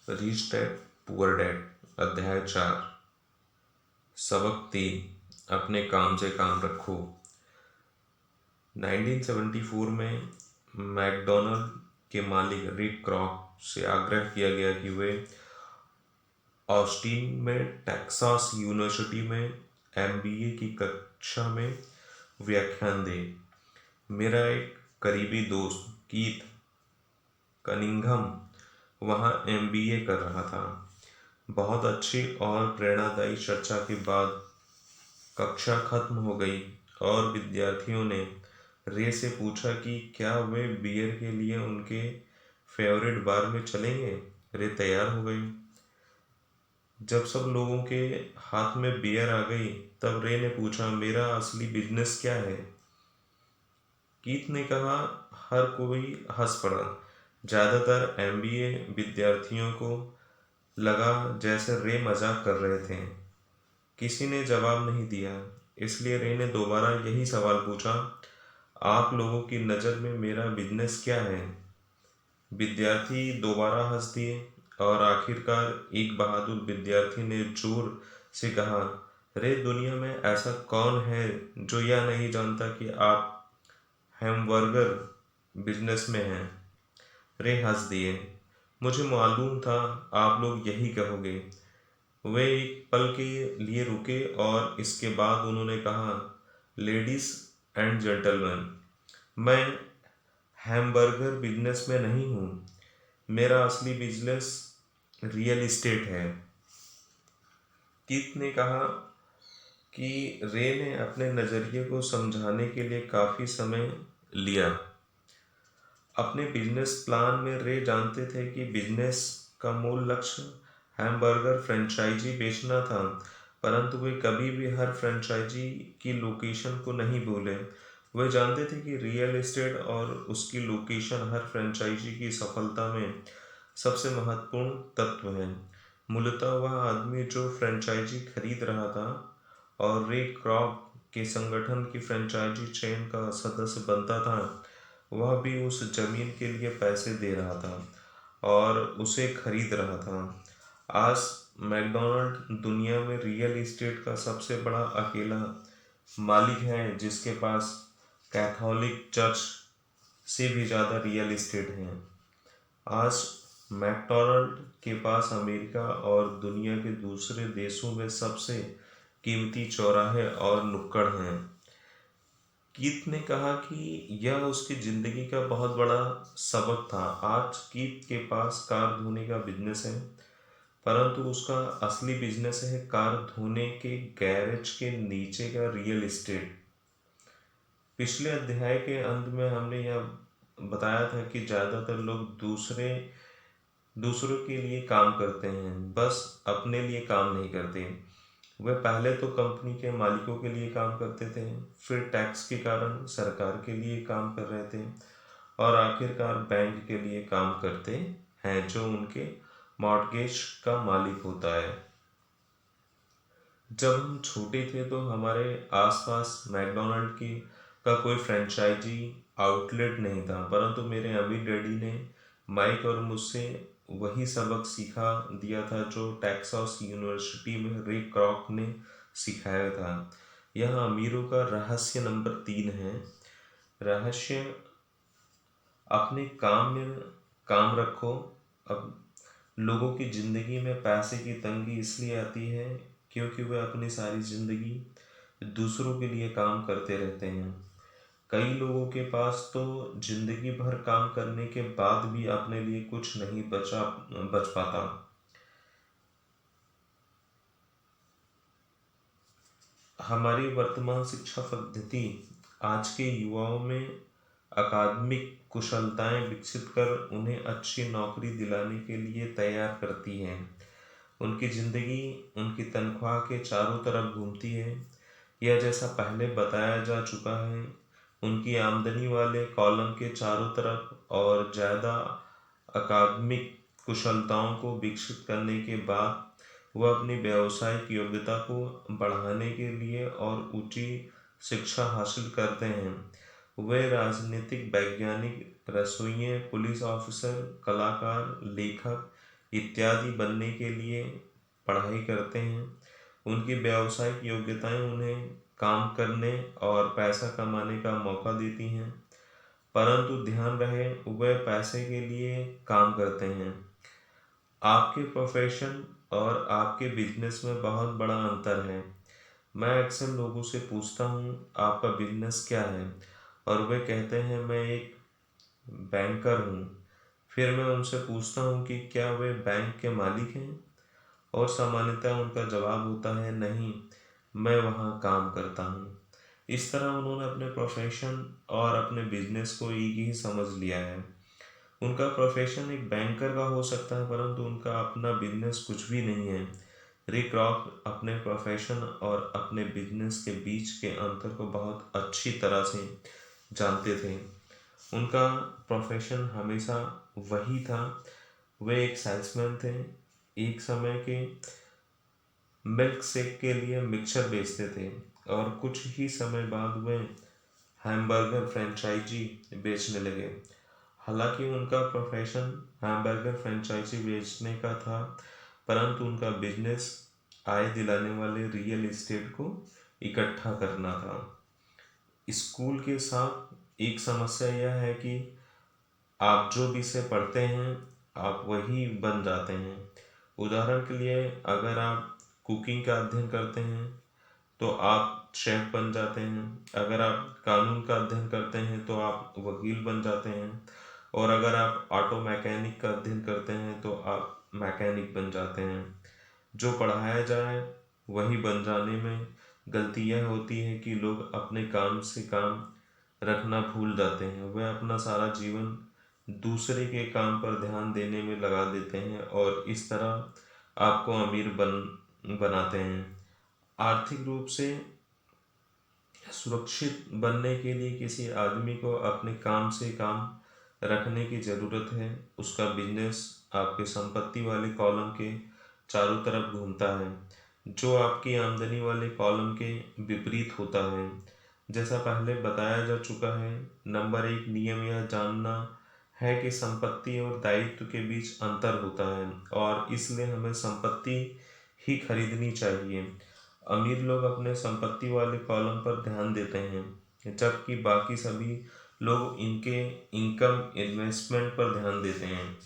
Rich dad poor dad अध्याय 4 सबक 3 अपने काम से काम रखो। 1974 में मैकडॉनल्ड के मालिक रिक क्रॉक से आग्रह किया गया कि वे ऑस्टिन में टेक्सास यूनिवर्सिटी में एमबीए की कक्षा में व्याख्यान दें। मेरा एक करीबी दोस्त कीथ कनिंघम वहाँ एमबीए कर रहा था। बहुत अच्छी और प्रेरणादायी चर्चा के बाद कक्षा खत्म हो गई और विद्यार्थियों ने रे से पूछा कि क्या वे बियर के लिए उनके फेवरेट बार में चलेंगे। रे तैयार हो गई। जब सब लोगों के हाथ में बियर आ गई तब रे ने पूछा, मेरा असली बिजनेस क्या है? कीथ ने कहा। हर कोई हंस पड़ा। ज़्यादातर एमबीए विद्यार्थियों को लगा जैसे रे मजाक कर रहे थे। किसी ने जवाब नहीं दिया, इसलिए रे ने दोबारा यही सवाल पूछा, आप लोगों की नज़र में मेरा बिजनेस क्या है? विद्यार्थी दोबारा हंस दिए और आखिरकार एक बहादुर विद्यार्थी ने जोर से कहा, रे, दुनिया में ऐसा कौन है जो यह नहीं जानता कि आप हैमबर्गर बिजनेस में हैं? रे हंस दिए। मुझे मालूम था आप लोग यही कहोगे। वे एक पल के लिए रुके और इसके बाद उन्होंने कहा, लेडीज एंड जेंटलमैन, मैं हैमबर्गर बिजनेस में नहीं हूँ। मेरा असली बिजनेस रियल इस्टेट है। कीथ ने कहा कि रे ने अपने नज़रिए को समझाने के लिए काफ़ी समय लिया। अपने बिजनेस प्लान में रे जानते थे कि बिजनेस का मूल लक्ष्य हैमबर्गर फ्रेंचाइजी बेचना था, परंतु वे कभी भी हर फ्रेंचाइजी की लोकेशन को नहीं भूले। वे जानते थे कि रियल एस्टेट और उसकी लोकेशन हर फ्रेंचाइजी की सफलता में सबसे महत्वपूर्ण तत्व है। मूलतः वह आदमी जो फ्रेंचाइजी खरीद रहा था और रे क्रॉक के संगठन की फ्रेंचाइजी चेन का सदस्य बनता था, वह भी उस जमीन के लिए पैसे दे रहा था और उसे खरीद रहा था। आज मैकडॉनल्ड दुनिया में रियल एस्टेट का सबसे बड़ा अकेला मालिक है, जिसके पास कैथोलिक चर्च से भी ज़्यादा रियल एस्टेट है। आज मैकडॉनल्ड के पास अमेरिका और दुनिया के दूसरे देशों में सबसे कीमती चौराहे और नुक्कड़ हैं। कीथ ने कहा कि यह उसकी ज़िंदगी का बहुत बड़ा सबक था। आज कीथ के पास कार धोने का बिजनेस है, परंतु उसका असली बिजनेस है कार धोने के गैरेज के नीचे का रियल एस्टेट। पिछले अध्याय के अंत में हमने यह बताया था कि ज़्यादातर लोग दूसरों के लिए काम करते हैं, बस अपने लिए काम नहीं करते। वे पहले तो कंपनी के मालिकों के लिए काम करते थे, फिर टैक्स के कारण सरकार के लिए काम कर रहे थे और आखिरकार बैंक के लिए काम करते हैं जो उनके मॉर्गेज का मालिक होता है। जब हम छोटे थे तो हमारे आसपास मैकडॉनल्ड की का कोई फ्रेंचाइजी आउटलेट नहीं था, परंतु मेरे अम्मी डैडी ने माइक और मुझसे वही सबक सिखा दिया था जो टेक्सास यूनिवर्सिटी में रे क्रॉक ने सिखाया था। यह अमीरों का रहस्य नंबर 3 है। रहस्य, अपने काम में काम रखो। अब लोगों की ज़िंदगी में पैसे की तंगी इसलिए आती है क्योंकि वे अपनी सारी ज़िंदगी दूसरों के लिए काम करते रहते हैं। कई लोगों के पास तो ज़िंदगी भर काम करने के बाद भी अपने लिए कुछ नहीं बच पाता। हमारी वर्तमान शिक्षा पद्धति आज के युवाओं में अकादमिक कुशलताएं विकसित कर उन्हें अच्छी नौकरी दिलाने के लिए तैयार करती है। उनकी ज़िंदगी उनकी तनख्वाह के चारों तरफ घूमती है। यह जैसा पहले बताया जा चुका है, उनकी आमदनी वाले कॉलम के चारों तरफ और ज़्यादा अकादमिक कुशलताओं को विकसित करने के बाद वह अपनी व्यावसायिक योग्यता को बढ़ाने के लिए और ऊंची शिक्षा हासिल करते हैं। वे राजनीतिक, वैज्ञानिक, रसोइये, पुलिस ऑफिसर, कलाकार, लेखक इत्यादि बनने के लिए पढ़ाई करते हैं। उनकी व्यावसायिक योग्यताएं उन्हें काम करने और पैसा कमाने का मौका देती हैं, परंतु ध्यान रहे वे पैसे के लिए काम करते हैं। आपके प्रोफेशन और आपके बिजनेस में बहुत बड़ा अंतर है। मैं अक्सर लोगों से पूछता हूँ आपका बिजनेस क्या है, और वे कहते हैं मैं एक बैंकर हूँ। फिर मैं उनसे पूछता हूँ कि क्या वे बैंक के मालिक हैं, और सामान्यतः उनका जवाब होता है नहीं, मैं वहाँ काम करता हूँ। इस तरह उन्होंने अपने प्रोफेशन और अपने बिजनेस को एक ही समझ लिया है। उनका प्रोफेशन एक बैंकर का हो सकता है, परंतु उनका अपना बिजनेस कुछ भी नहीं है। रिक रॉक अपने प्रोफेशन और अपने बिजनेस के बीच के अंतर को बहुत अच्छी तरह से जानते थे। उनका प्रोफेशन हमेशा वही था, वे एक सेल्समैन थे। एक समय के मिल्क शेक के लिए मिक्सचर बेचते थे, और कुछ ही समय बाद वे हैमबर्गर फ्रेंचाइजी बेचने लगे। हालांकि उनका प्रोफेशन हैमबर्गर फ्रेंचाइजी बेचने का था, परंतु उनका बिजनेस आय दिलाने वाले रियल एस्टेट को इकट्ठा करना था। स्कूल के साथ एक समस्या यह है कि आप जो विषय पढ़ते हैं आप वही बन जाते हैं। उदाहरण के लिए, अगर आप कुकिंग का अध्ययन करते हैं तो आप शेफ बन जाते हैं। अगर आप कानून का अध्ययन करते हैं तो आप वकील बन जाते हैं। और अगर आप ऑटो मैकेनिक का अध्ययन करते हैं तो आप मैकेनिक बन जाते हैं। जो पढ़ाया जाए वही बन जाने में गलती यह होती है कि लोग अपने काम से काम रखना भूल जाते हैं। वे अपना सारा जीवन दूसरे के काम पर ध्यान देने में लगा देते हैं, और इस तरह आपको अमीर बनाते हैं। आर्थिक रूप से सुरक्षित बनने के लिए किसी आदमी को अपने काम से काम रखने की ज़रूरत है। उसका बिजनेस आपके संपत्ति वाले कॉलम के चारों तरफ घूमता है, जो आपकी आमदनी वाले कॉलम के विपरीत होता है। जैसा पहले बताया जा चुका है, नंबर 1 नियम यह जानना है कि संपत्ति और दायित्व के बीच अंतर होता है, और इसलिए हमें संपत्ति ही खरीदनी चाहिए। अमीर लोग अपने संपत्ति वाले कॉलम पर ध्यान देते हैं, जबकि बाकी सभी लोग इनके इनकम इन्वेस्टमेंट पर ध्यान देते हैं।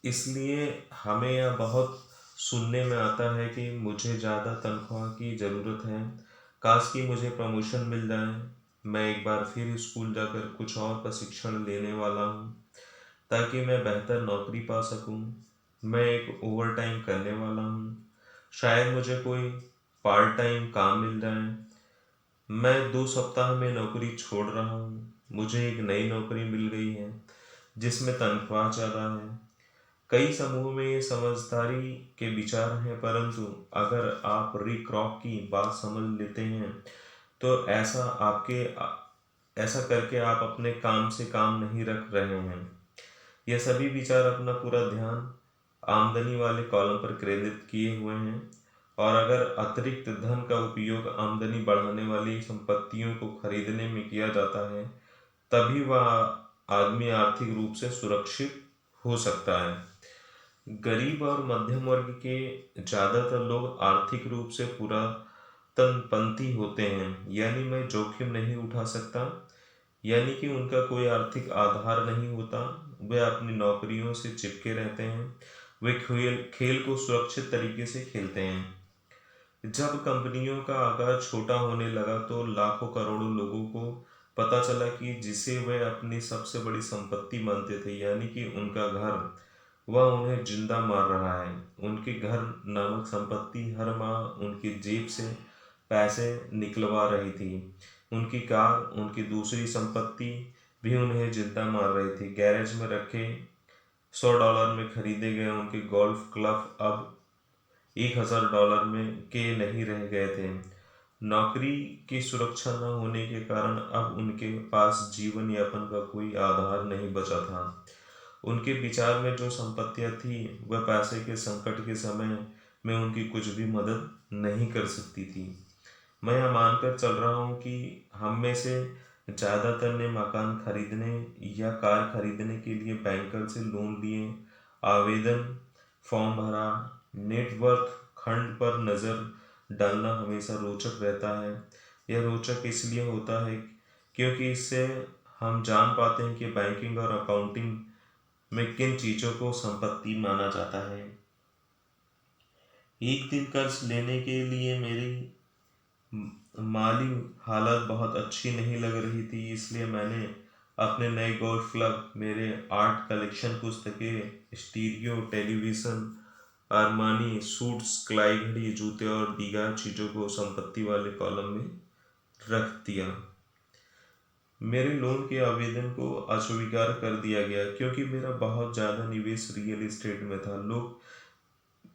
इसलिए हमें यह बहुत सुनने में आता है कि मुझे ज़्यादा तनख्वाह की ज़रूरत है, काश कि मुझे प्रमोशन मिल जाए, मैं एक बार फिर स्कूल जाकर कुछ और प्रशिक्षण लेने वाला हूँ ताकि मैं बेहतर नौकरी पा सकूँ, मैं एक ओवर टाइम करने वाला हूँ, शायद मुझे कोई पार्ट टाइम काम मिल जाए। मैं 2 सप्ताह में नौकरी छोड़ रहा हूँ, मुझे एक नई नौकरी मिल गई है जिसमें तनख्वाह ज़्यादा है। कई समूह में ये समझदारी के विचार हैं, परंतु अगर आप रिक रॉक की बात समझ लेते हैं तो ऐसा करके आप अपने काम से काम नहीं रख रहे हैं। यह सभी विचार अपना पूरा ध्यान आमदनी वाले कॉलम पर केंद्रित किए हुए हैं, और अगर अतिरिक्त धन का उपयोग आमदनी बढ़ाने वाली संपत्तियों को खरीदने में किया जाता है, तभी वह आदमी आर्थिक रूप से सुरक्षित हो सकता है। गरीब और मध्यम वर्ग के ज़्यादातर लोग आर्थिक रूप से पुरातनपंथी होते हैं, यानी मैं जोखिम नहीं उठा सकता, यानी कि उनका कोई आर्थिक आधार नहीं होता। वे अपनी नौकरियों से चिपके रहते हैं। वे खेल खेल को सुरक्षित तरीके से खेलते हैं। जब कंपनियों का आकार छोटा होने लगा तो लाखों करोड़ों लोगों को पता चला कि जिसे वे अपनी सबसे बड़ी संपत्ति मानते थे, यानी कि उनका घर, वह उन्हें जिंदा मार रहा है। उनके घर नामक संपत्ति हर माह उनकी जेब से पैसे निकलवा रही थी। उनकी कार, उनकी दूसरी संपत्ति भी उन्हें जिंदा मार रही थी। गैरेज में रखे $100 में खरीदे गए उनके गोल्फ क्लब अब $1000 में के नहीं रह गए थे। नौकरी की सुरक्षा न होने के कारण अब उनके पास जीवन यापन का कोई आधार नहीं बचा था। उनके विचार में जो संपत्तियां थी वह पैसे के संकट के समय में उनकी कुछ भी मदद नहीं कर सकती थी। मैं यह मानकर चल रहा हूँ कि हम में से ज़्यादातर ने मकान खरीदने या कार खरीदने के लिए बैंकर से लोन लिए आवेदन फॉर्म भरा। नेटवर्थ खंड पर नज़र डालना हमेशा रोचक रहता है। यह रोचक इसलिए होता है क्योंकि इससे हम जान पाते हैं कि बैंकिंग और अकाउंटिंग में किन चीज़ों को संपत्ति माना जाता है। एक दिन कर्ज लेने के लिए मेरी माली हालत बहुत अच्छी नहीं लग रही थी, इसलिए मैंने अपने नए गोल्फ क्लब, मेरे आर्ट कलेक्शन, पुस्तकें, स्टीरियो टेलीविज़न, अरमानी सूट्स, कलाई घड़ी, जूते और दीगर चीज़ों को संपत्ति वाले कॉलम में रख दिया। मेरे लोन के आवेदन को अस्वीकार कर दिया गया क्योंकि मेरा बहुत ज़्यादा निवेश रियल एस्टेट में था।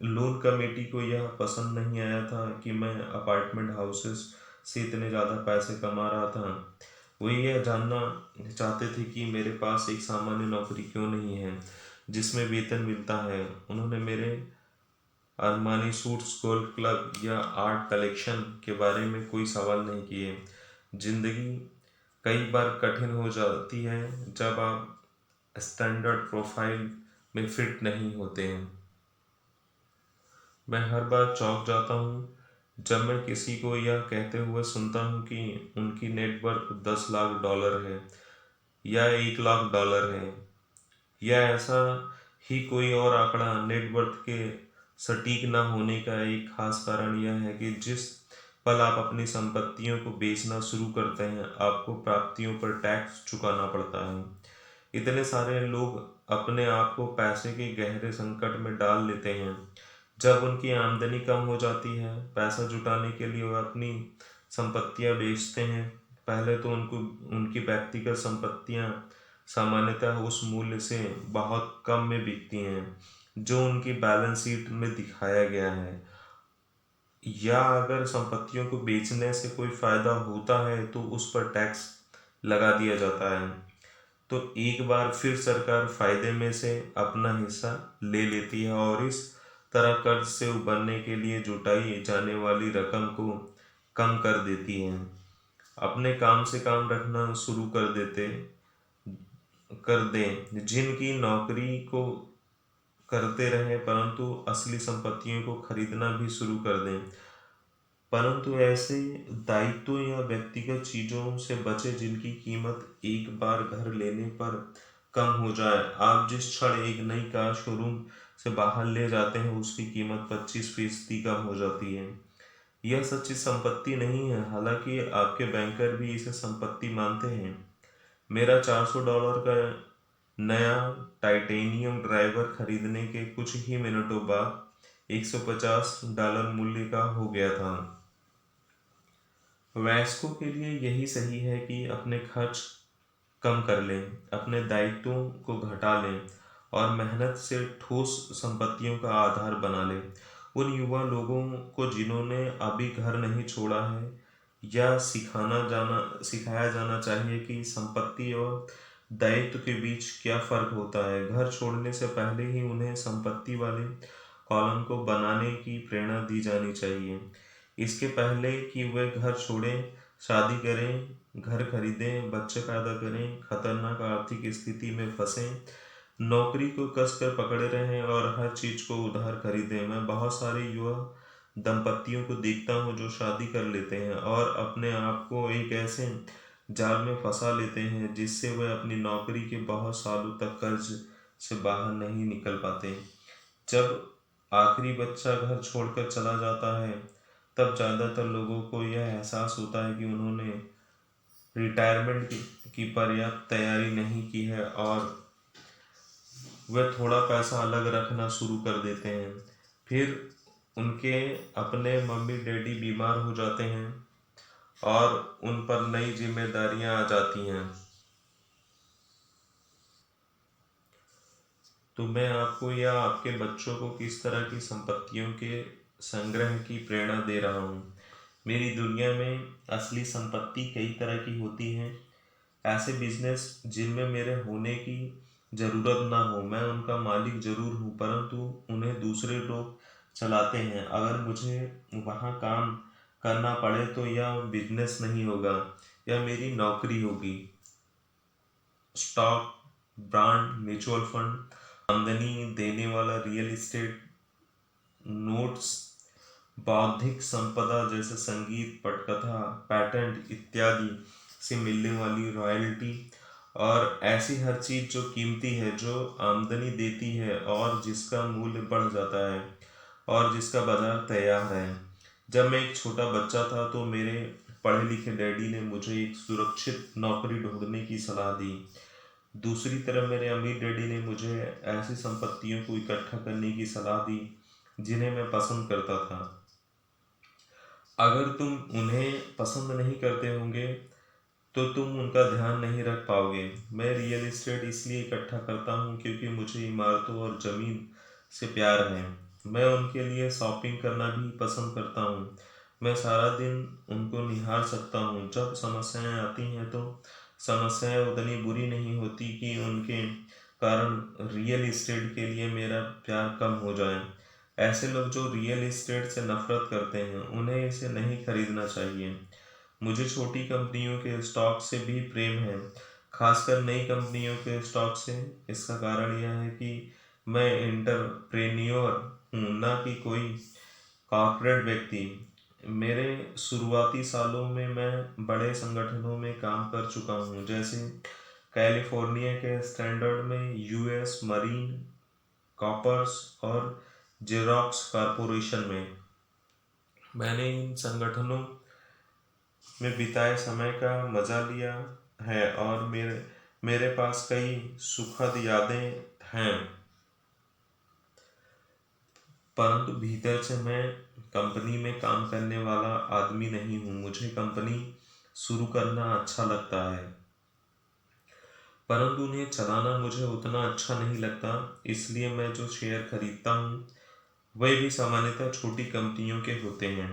लोन कमेटी को यह पसंद नहीं आया था कि मैं अपार्टमेंट हाउसेस से इतने ज़्यादा पैसे कमा रहा था। वे यह जानना चाहते थे कि मेरे पास एक सामान्य नौकरी क्यों नहीं है जिसमें वेतन मिलता है। उन्होंने मेरे अरमानी सूट्स, गोल्फ क्लब या आर्ट कलेक्शन के बारे में कोई सवाल नहीं किए। जिंदगी कई बार कठिन हो जाती है जब आप स्टैंडर्ड प्रोफाइल में फिट नहीं होते हैं। मैं हर बार चौंक जाता हूँ जब मैं किसी को यह कहते हुए सुनता हूँ कि उनकी नेटवर्थ $10 लाख है या $1 लाख है या ऐसा ही कोई और आंकड़ा। नेटवर्थ के सटीक न होने का एक खास कारण यह है कि जिस पल आप अपनी संपत्तियों को बेचना शुरू करते हैं, आपको प्राप्तियों पर टैक्स चुकाना पड़ता है। इतने सारे लोग अपने आप को पैसे के गहरे संकट में डाल लेते हैं जब उनकी आमदनी कम हो जाती है। पैसा जुटाने के लिए वह अपनी संपत्तियां बेचते हैं। पहले तो उनकी व्यक्तिगत संपत्तियां सामान्यतः उस मूल्य से बहुत कम में बिकती हैं जो उनकी बैलेंस शीट में दिखाया गया है, या अगर संपत्तियों को बेचने से कोई फायदा होता है तो उस पर टैक्स लगा दिया जाता है। तो एक बार फिर सरकार फायदे में से अपना हिस्सा ले लेती है और इस तरह कर्ज से उबरने के लिए जुटाई जाने वाली रकम को कम कर देती है। अपने काम से काम रखना शुरू कर दें, जिनकी नौकरी को करते रहे, परंतु असली संपत्तियों को खरीदना भी शुरू कर दें। परंतु ऐसे दायित्वों या व्यक्तिगत चीजों से बचे जिनकी कीमत एक बार घर लेने पर कम हो जाए। आप जिस क्षण एक नई कार शोरूम से बाहर ले जाते हैं, उसकी कीमत 25% कम हो जाती है। यह सच्ची संपत्ति नहीं है, हालांकि आपके बैंकर भी इसे संपत्ति मानते हैं। मेरा $400 का नया टाइटेनियम ड्राइवर खरीदने के कुछ ही मिनटों बाद $150 मूल्य का हो गया था। वयस्कों के लिए यही सही है कि अपने खर्च कम कर लें, अपने दायित्वों को घटा लें और मेहनत से ठोस संपत्तियों का आधार बना लें। उन युवा लोगों को जिन्होंने अभी घर नहीं छोड़ा है, या सिखाया जाना चाहिए कि संपत्ति और दायित्व के बीच क्या फर्क होता है। घर छोड़ने से पहले ही उन्हें संपत्ति वाले कॉलम को बनाने की प्रेरणा दी जानी चाहिए। इसके पहले कि वे घर छोड़ें, शादी करें, घर खरीदें, बच्चे पैदा करें, खतरनाक आर्थिक स्थिति में फंसें, नौकरी को कसकर पकड़े रहें और हर चीज को उधार खरीदें। मैं बहुत सारे युवा दंपतियों को देखता हूँ जो शादी कर लेते हैं और अपने आप को एक ऐसे जाल में फंसा लेते हैं जिससे वे अपनी नौकरी के बहुत सालों तक कर्ज से बाहर नहीं निकल पाते। जब आखिरी बच्चा घर छोड़कर चला जाता है, तब ज़्यादातर लोगों को यह एहसास होता है कि उन्होंने रिटायरमेंट की पर्याप्त तैयारी नहीं की है और वे थोड़ा पैसा अलग रखना शुरू कर देते हैं। फिर उनके अपने मम्मी डैडी बीमार हो जाते हैं और उन पर नई जिम्मेदारियां आ जाती हैं। तो मैं आपको या आपके बच्चों को किस तरह की संपत्तियों के संग्रह की प्रेरणा दे रहा हूँ। मेरी दुनिया में असली संपत्ति कई तरह की होती हैं। ऐसे बिजनेस जिनमें मेरे होने की ज़रूरत ना हो, मैं उनका मालिक ज़रूर हूँ, परंतु उन्हें दूसरे लोग चलाते हैं। अगर मुझे वहाँ काम करना पड़े तो यह बिजनेस नहीं होगा, यह मेरी नौकरी होगी। स्टॉक, ब्रांड, म्यूचुअल फंड आमदनी देने वाला रियल एस्टेट, नोट्स, बौद्धिक संपदा जैसे संगीत, पटकथा, पैटेंट इत्यादि से मिलने वाली रॉयल्टी, और ऐसी हर चीज़ जो कीमती है, जो आमदनी देती है और जिसका मूल्य बढ़ जाता है और जिसका बाजार तैयार है। जब मैं एक छोटा बच्चा था तो मेरे पढ़े लिखे डैडी ने मुझे एक सुरक्षित नौकरी ढूंढने की सलाह दी। दूसरी तरफ मेरे अमीर डैडी ने मुझे ऐसी संपत्तियों को इकट्ठा करने की सलाह दी जिन्हें मैं पसंद करता था। अगर तुम उन्हें पसंद नहीं करते होंगे तो तुम उनका ध्यान नहीं रख पाओगे। मैं रियल एस्टेट इसलिए इकट्ठा करता हूँ क्योंकि मुझे इमारतों और ज़मीन से प्यार है। मैं उनके लिए शॉपिंग करना भी पसंद करता हूँ। मैं सारा दिन उनको निहार सकता हूँ। जब समस्याएं आती हैं तो समस्याएं उतनी बुरी नहीं होती कि उनके कारण रियल एस्टेट के लिए मेरा प्यार कम हो जाए। ऐसे लोग जो रियल एस्टेट से नफरत करते हैं उन्हें इसे नहीं खरीदना चाहिए। मुझे छोटी कंपनियों के स्टॉक से भी प्रेम है, खासकर नई कंपनियों के स्टॉक से। इसका कारण यह है कि मैं एंटरप्रेन्योर हूँ, ना कि कोई कॉर्पोरेट व्यक्ति। मेरे शुरुआती सालों में मैं बड़े संगठनों में काम कर चुका हूँ, जैसे कैलिफोर्निया के स्टैंडर्ड में, यूएस मरीन कॉपर्स और जेरोक्स कॉरपोरेशन में। मैंने इन संगठनों में बिताए समय का मजा लिया है और मेरे मेरे पास कई सुखद यादें हैं। परंतु भीतर से मैं कंपनी में काम करने वाला आदमी नहीं हूँ। मुझे कंपनी शुरू करना अच्छा लगता है, परंतु उन्हें चलाना मुझे उतना अच्छा नहीं लगता। इसलिए मैं जो शेयर खरीदता हूँ वे भी सामान्यतः छोटी कंपनियों के होते हैं।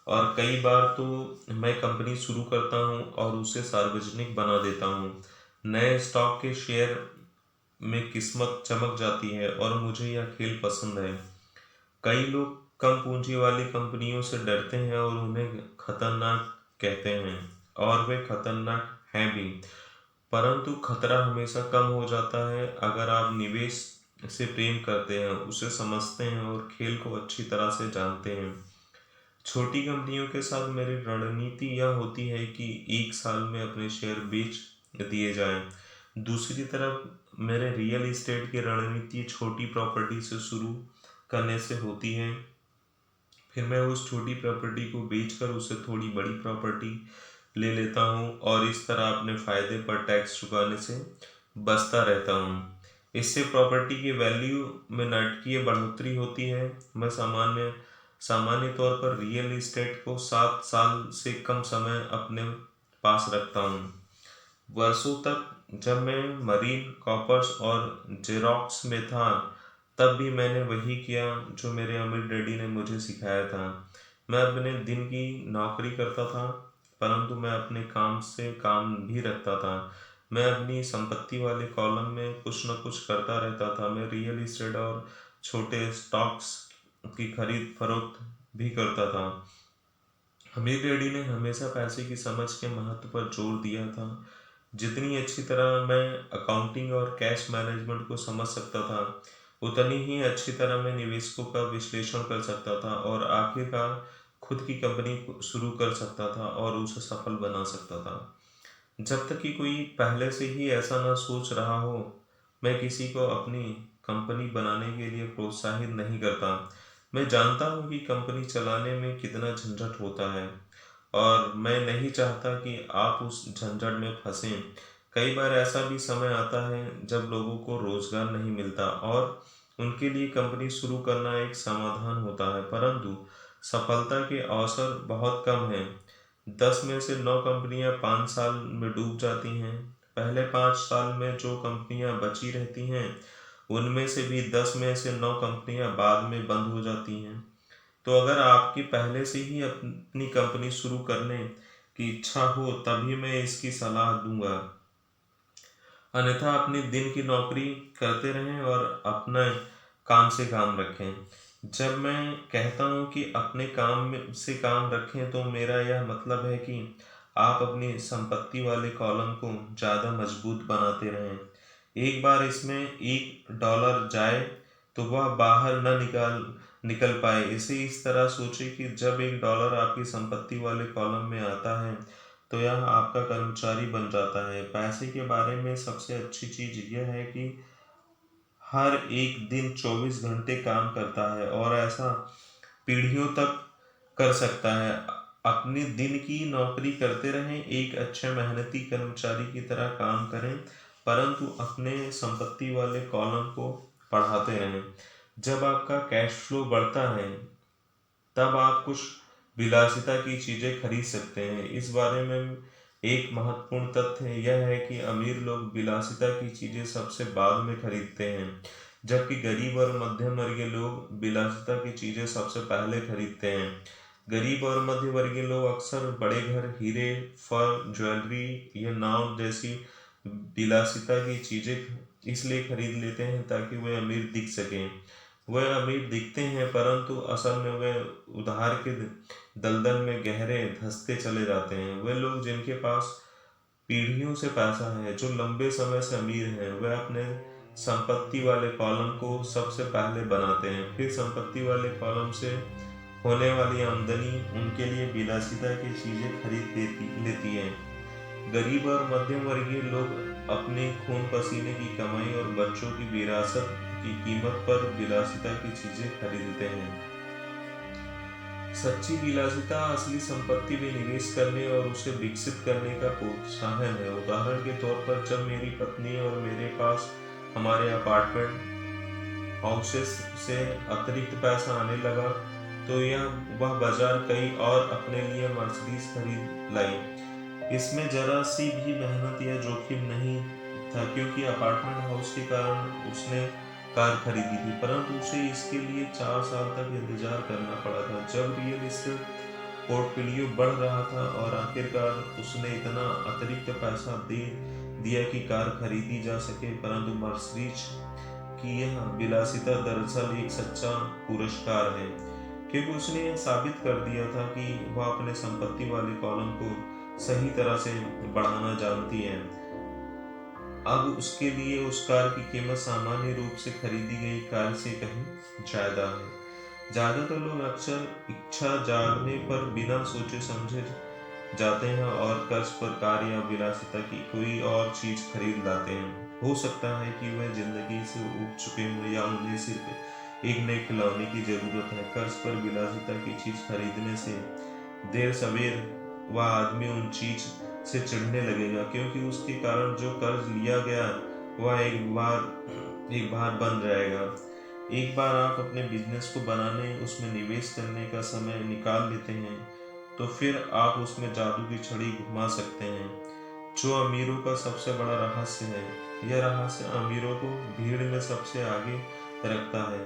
और कई बार तो मैं कंपनी शुरू करता हूँ और उसे सार्वजनिक बना देता हूँ। नए स्टॉक के शेयर में किस्मत चमक जाती है और मुझे यह खेल पसंद है। कई लोग कम पूंजी वाली कंपनियों से डरते हैं और उन्हें खतरनाक कहते हैं, और वे खतरनाक हैं भी। परंतु खतरा हमेशा कम हो जाता है अगर आप निवेश से प्रेम करते हैं, उसे समझते हैं और खेल को अच्छी तरह से जानते हैं। छोटी कंपनियों के साथ मेरी रणनीति यह होती है कि एक साल में अपने शेयर बेच दिए जाएं। दूसरी तरफ मेरे रियल एस्टेट की रणनीति छोटी प्रॉपर्टी से शुरू करने से होती है। फिर मैं उस छोटी प्रॉपर्टी को बेचकर उसे थोड़ी बड़ी प्रॉपर्टी ले लेता हूँ और इस तरह अपने फायदे पर टैक्स चुकाने से बचता रहता हूँ। इससे प्रॉपर्टी की वैल्यू में नाटकीय बढ़ोतरी होती है। मैं सामान्य तौर पर रियल एस्टेट को 7 साल से कम समय अपने पास रखता हूँ, वर्षों तक। जब मैं मरीन कॉपर्स और जेरोक्स में था तब भी मैंने वही किया जो मेरे अमीर डैडी ने मुझे सिखाया था। मैं अपने दिन की नौकरी करता था, परंतु मैं अपने काम से काम भी रखता था। मैं अपनी संपत्ति वाले कॉलम में कुछ न कुछ करता रहता था। मैं रियल एस्टेट और छोटे स्टॉक्स की खरीद फरोख्त भी करता था। अमीर डैडी ने हमेशा पैसे की समझ के महत्व पर जोर दिया था। जितनी अच्छी तरह मैं अकाउंटिंग और कैश मैनेजमेंट को समझ सकता था, उतनी ही अच्छी तरह मैं निवेशकों का विश्लेषण कर सकता था और आखिरकार खुद की कंपनी शुरू कर सकता था और उसे सफल बना सकता था। जब तक कि कोई पहले से ही ऐसा ना सोच रहा हो, मैं किसी को अपनी कंपनी बनाने के लिए प्रोत्साहित नहीं करता। मैं जानता हूँ कि कंपनी चलाने में कितना झंझट होता है और मैं नहीं चाहता कि आप उस झंझट में फंसें। कई बार ऐसा भी समय आता है जब लोगों को रोजगार नहीं मिलता और उनके लिए कंपनी शुरू करना एक समाधान होता है, परंतु सफलता के अवसर बहुत कम हैं। 10 में से 9 कंपनियां 5 साल में डूब जाती हैं। पहले 5 साल में जो कंपनियां बची रहती हैं उनमें से भी 10 में से 9 कंपनियां बाद में बंद हो जाती हैं। तो अगर आपकी पहले से ही अपनी कंपनी शुरू करने की इच्छा हो तभी मैं इसकी सलाह दूंगा, अन्यथा अपने दिन की नौकरी करते रहें और अपने काम से काम रखें। जब मैं कहता हूँ कि अपने से काम रखें तो मेरा यह मतलब है कि आप अपनी संपत्ति वाले कॉलम को ज़्यादा मजबूत बनाते रहें। एक बार इसमें $1 जाए तो वह बाहर न निकल पाए। इसे इस तरह सोचें कि जब $1 आपकी संपत्ति वाले कॉलम में आता है तो यह आपका कर्मचारी बन जाता है। पैसे के बारे में सबसे अच्छी चीज यह है कि हर एक दिन 24 घंटे काम करता है और ऐसा पीढ़ियों तक कर सकता है। अपने दिन की नौकरी करते रहें, एक अच्छे मेहनती कर्मचारी की तरह काम करें, परंतु अपने संपत्ति वाले कॉलम को बढ़ाते रहें। जब आपका कैश फ्लो बढ़ता है तब आप कुछ विलासिता की चीजें खरीद सकते हैं। इस बारे में एक महत्वपूर्ण तथ्य यह है कि अमीर लोग विलासिता की चीजें सबसे बाद में खरीदते हैं, जबकि गरीब और मध्यम वर्गीय लोग विलासिता की चीजें सबसे पहले खरीदते हैं। गरीब और मध्य वर्गीय लोग अक्सर बड़े घर, हीरे, फर, ज्वेलरी या नाव जैसी विलासिता की चीजें इसलिए खरीद लेते हैं ताकि वे अमीर दिख सकें। वे अमीर दिखते हैं परंतु असल में वे उधार के दलदल में गहरे धंसते चले जाते हैं। वे लोग जिनके पास पीढ़ियों से पैसा है, जो लंबे समय से अमीर हैं, वे अपने संपत्ति वाले कॉलम को सबसे पहले बनाते हैं। फिर संपत्ति वाले कॉलम से होने वाली आमदनी उनके लिए विलासिता की चीजें खरीद लेती है। गरीब और मध्यम वर्गीय लोग अपने खून पसीने की कमाई और बच्चों की विरासत की कीमत पर विलासिता की चीजें खरीदते हैं। सच्ची विलासिता असली संपत्ति में निवेश करने और उसे विकसित करने का प्रोत्साहन है। उदाहरण के तौर पर जब मेरी पत्नी और मेरे पास हमारे अपार्टमेंट हाउसेस से अतिरिक्त पैसा आने लगा तो वह बाजार कई और अपने लिए मर्सिडीज खरीद लाई। इसमें जरा सी भी मेहनत या जोखिम नहीं था, क्योंकि अपार्टमेंट हाउस के कारण उसने कार खरीदी थी, परंतु उसे इसके लिए 4 साल तक इंतजार करना पड़ा था। जब रियल एस्टेट पोर्टफोलियो बढ़ रहा था और आखिरकार उसने इतना अतिरिक्त पैसा दे दिया कि कार खरीदी जा सके, परंतु मर्सिडीज की यह विलासिता दरअसल एक सच्चा पुरस्कार है, क्योंकि उसने यह साबित कर दिया था कि वह अपने संपत्ति वाले कॉलम को सही तरह से बढ़ाना जानती है। अब उसके लिए उस कार की कीमत सामान्य रूप से खरीदी गई कार से कहीं ज्यादा है। ज्यादातर लोग अक्सर इच्छा जागने पर बिना सोचे समझे जाते हैं और कर्ज पर कार या विलासिता की कोई और चीज खरीद लाते हैं। हो सकता है कि वह जिंदगी से उब चुके हों या उन्हें सिर्फ एक नए खिलौने की जरूरत है। कर्ज पर विलासिता की चीज खरीदने से देर सवेर वह आदमी उन चीज से चिढ़ने लगेगा, क्योंकि उसके कारण जो कर्ज लिया गया वह एक बार बन जाएगा। एक बार आप अपने बिजनेस को बनाने, उसमें निवेश करने का समय निकाल लेते हैं तो फिर आप उसमें जादू की छड़ी घुमा सकते हैं, जो अमीरों का सबसे बड़ा रहस्य है। यह रहस्य अमीरों को भीड़ में सबसे आगे रखता है।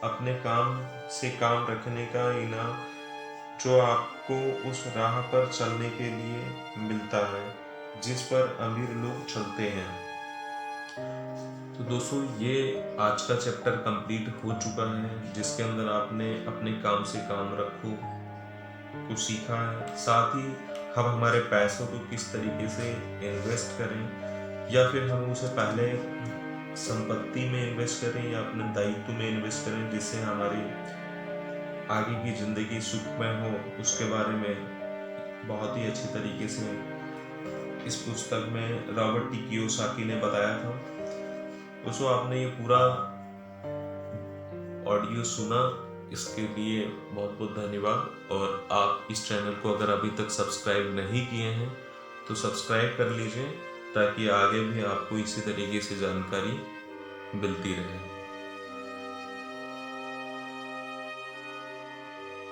अपने काम से काम रखने का इनाम जो आपको उस राह पर चलने के लिए मिलता है जिस पर अमीर लोग चलते हैं। तो दोस्तों, ये आज का चैप्टर कंप्लीट हो चुका है, जिसके अंदर आपने अपने काम से काम रखो को सीखा है। साथ ही हम हमारे पैसों को किस तरीके से इन्वेस्ट करें, या फिर हम उसे पहले संपत्ति में इन्वेस्ट करें या अपने दायित्व में इन्वेस्ट करें, जिससे हमारी आगे की जिंदगी सुखमय हो, उसके बारे में बहुत ही अच्छी तरीके से इस पुस्तक में रॉबर्ट टी कियोसाकी ने बताया था। दोस्तों, आपने ये पूरा ऑडियो सुना, इसके लिए बहुत बहुत धन्यवाद। और आप इस चैनल को अगर अभी तक सब्सक्राइब नहीं किए हैं तो सब्सक्राइब कर लीजिए, ताकि आगे भी आपको इसी तरीके से जानकारी मिलती रहे।